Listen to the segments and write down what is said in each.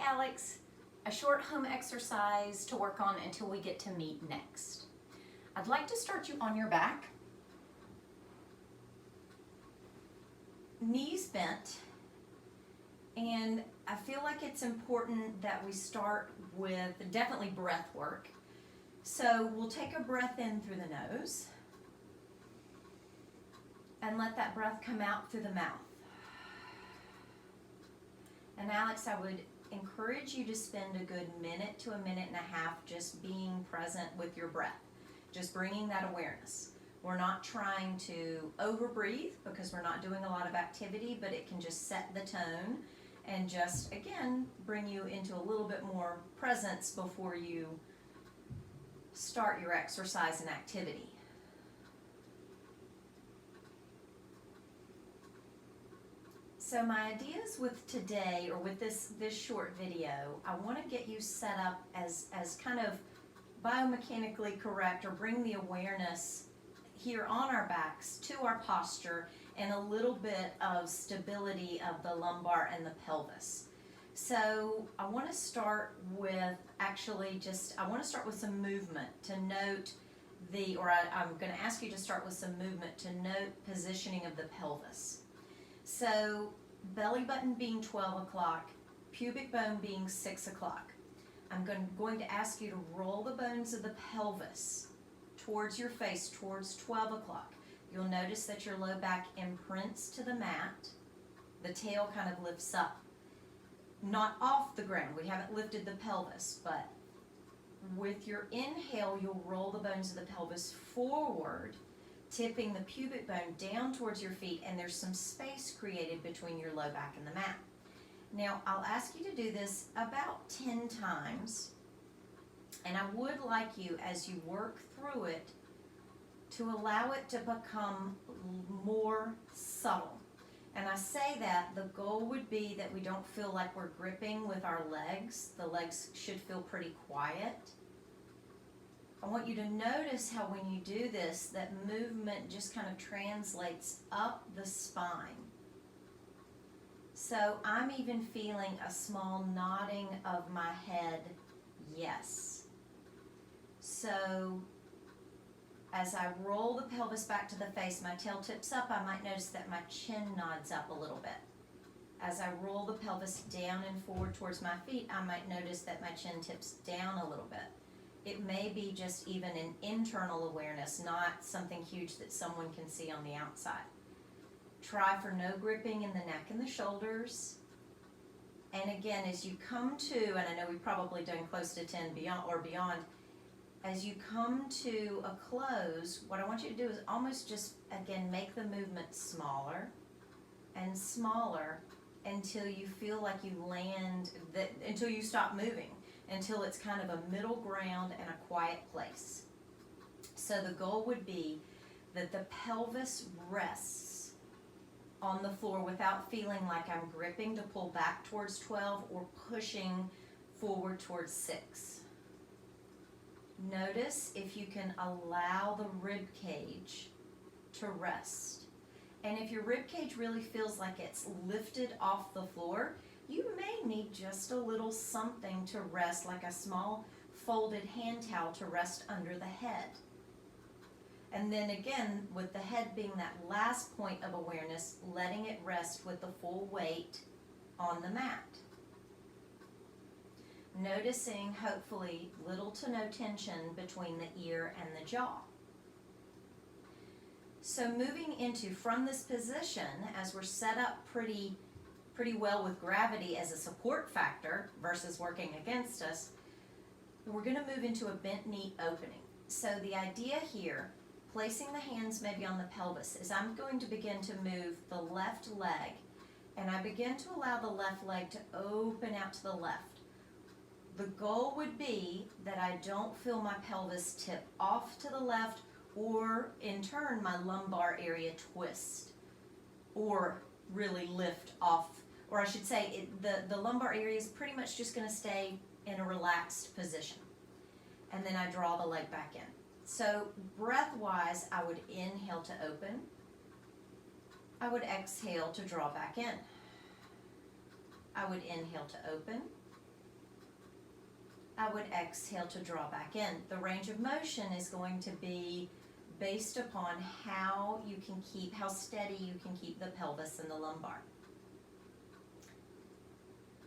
Alex, a short home exercise to work on until we get to meet next. I'd like to start you on your back, knees bent, and I feel like it's important that we start with definitely breath work. So we'll take a breath in through the nose and let that breath come out through the mouth. And Alex, I would encourage you to spend a good minute to a minute and a half just being present with your breath, just bringing that awareness. We're not trying to overbreathe because we're not doing a lot of activity, but it can just set the tone and just, again, bring you into a little bit more presence before you start your exercise and activity. So my ideas with today, or with this short video, I want to get you set up as kind of biomechanically correct, or bring the awareness here on our backs to our posture and a little bit of stability of the lumbar and the pelvis. So I want to start with some movement to note I'm going to ask you to start with some movement to note positioning of the pelvis. So belly button being 12 o'clock, pubic bone being 6 o'clock. I'm going to ask you to roll the bones of the pelvis towards your face, towards 12 o'clock. You'll notice that your low back imprints to the mat. The tail kind of lifts up, not off the ground. We haven't lifted the pelvis, but with your inhale, you'll roll the bones of the pelvis forward, tipping the pubic bone down towards your feet, and there's some space created between your low back and the mat. Now, I'll ask you to do this about 10 times, and I would like you, as you work through it, to allow it to become more subtle. And I say that the goal would be that we don't feel like we're gripping with our legs. The legs should feel pretty quiet. I want you to notice how when you do this, that movement just kind of translates up the spine. So I'm even feeling a small nodding of my head, yes. So as I roll the pelvis back to the face, my tail tips up, I might notice that my chin nods up a little bit. As I roll the pelvis down and forward towards my feet, I might notice that my chin tips down a little bit. It may be just even an internal awareness, not something huge that someone can see on the outside. Try for no gripping in the neck and the shoulders. And again, as you come to, and I know we've probably done close to 10 beyond, as you come to a close, what I want you to do is almost just, again, make the movement smaller and smaller until you feel like you land, until you stop moving, until it's kind of a middle ground and a quiet place. So the goal would be that the pelvis rests on the floor without feeling like I'm gripping to pull back towards 12 or pushing forward towards 6. Notice if you can allow the rib cage to rest. And if your rib cage really feels like it's lifted off the floor, you may need just a little something to rest, like a small folded hand towel to rest under the head. And then again, with the head being that last point of awareness, letting it rest with the full weight on the mat. Noticing, hopefully, little to no tension between the ear and the jaw. So moving into, from this position, as we're set up pretty well with gravity as a support factor versus working against us, we're going to move into a bent knee opening. So the idea here, placing the hands maybe on the pelvis, is I'm going to begin to move the left leg, and I begin to allow the left leg to open out to the left. The goal would be that I don't feel my pelvis tip off to the left, or in turn my lumbar area twist or really lift off, or I should say the lumbar area is pretty much just going to stay in a relaxed position. And then I draw the leg back in. So breath-wise, I would inhale to open. I would exhale to draw back in. I would inhale to open. I would exhale to draw back in. The range of motion is going to be based upon how steady you can keep the pelvis and the lumbar.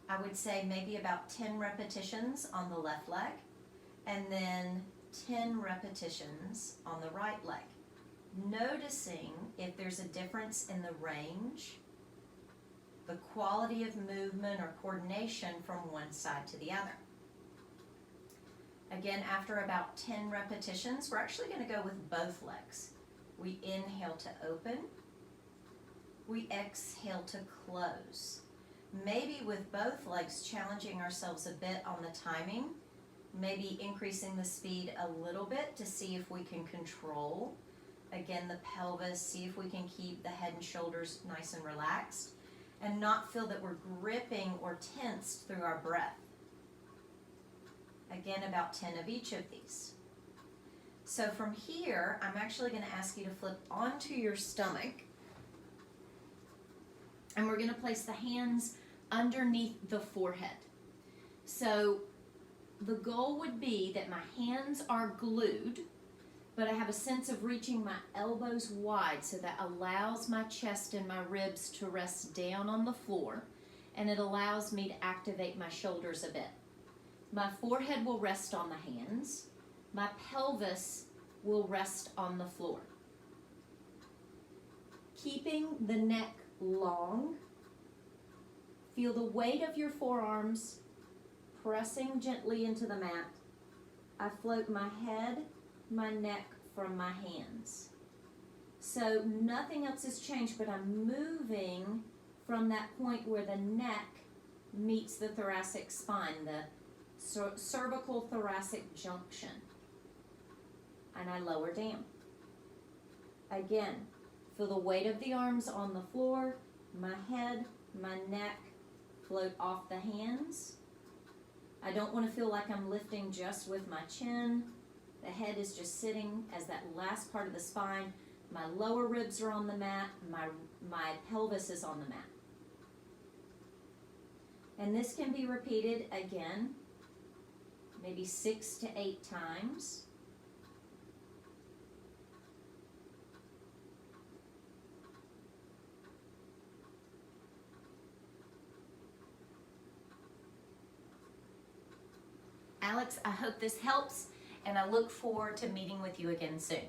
I would say maybe about 10 repetitions on the left leg, and then 10 repetitions on the right leg. Noticing if there's a difference in the range, the quality of movement or coordination from one side to the other. Again, after about 10 repetitions, we're actually going to go with both legs. We inhale to open. We exhale to close. Maybe with both legs challenging ourselves a bit on the timing, maybe increasing the speed a little bit to see if we can control, again, the pelvis, see if we can keep the head and shoulders nice and relaxed, and not feel that we're gripping or tensed through our breath. Again, about 10 of each of these. So from here, I'm actually going to ask you to flip onto your stomach, and we're going to place the hands underneath the forehead. So the goal would be that my hands are glued, but I have a sense of reaching my elbows wide, so that allows my chest and my ribs to rest down on the floor, and it allows me to activate my shoulders a bit. My forehead will rest on the hands. My pelvis will rest on the floor. Keeping the neck long, feel the weight of your forearms pressing gently into the mat. I float my head, my neck from my hands. So nothing else has changed, but I'm moving from that point where the neck meets the thoracic spine, the cervical thoracic junction. And I lower down. Again, feel the weight of the arms on the floor, my head, my neck float off the hands. I don't want to feel like I'm lifting just with my chin. The head is just sitting as that last part of the spine. My lower ribs are on the mat. My pelvis is on the mat. And this can be repeated again, maybe 6 to 8 times. Alex, I hope this helps, and I look forward to meeting with you again soon.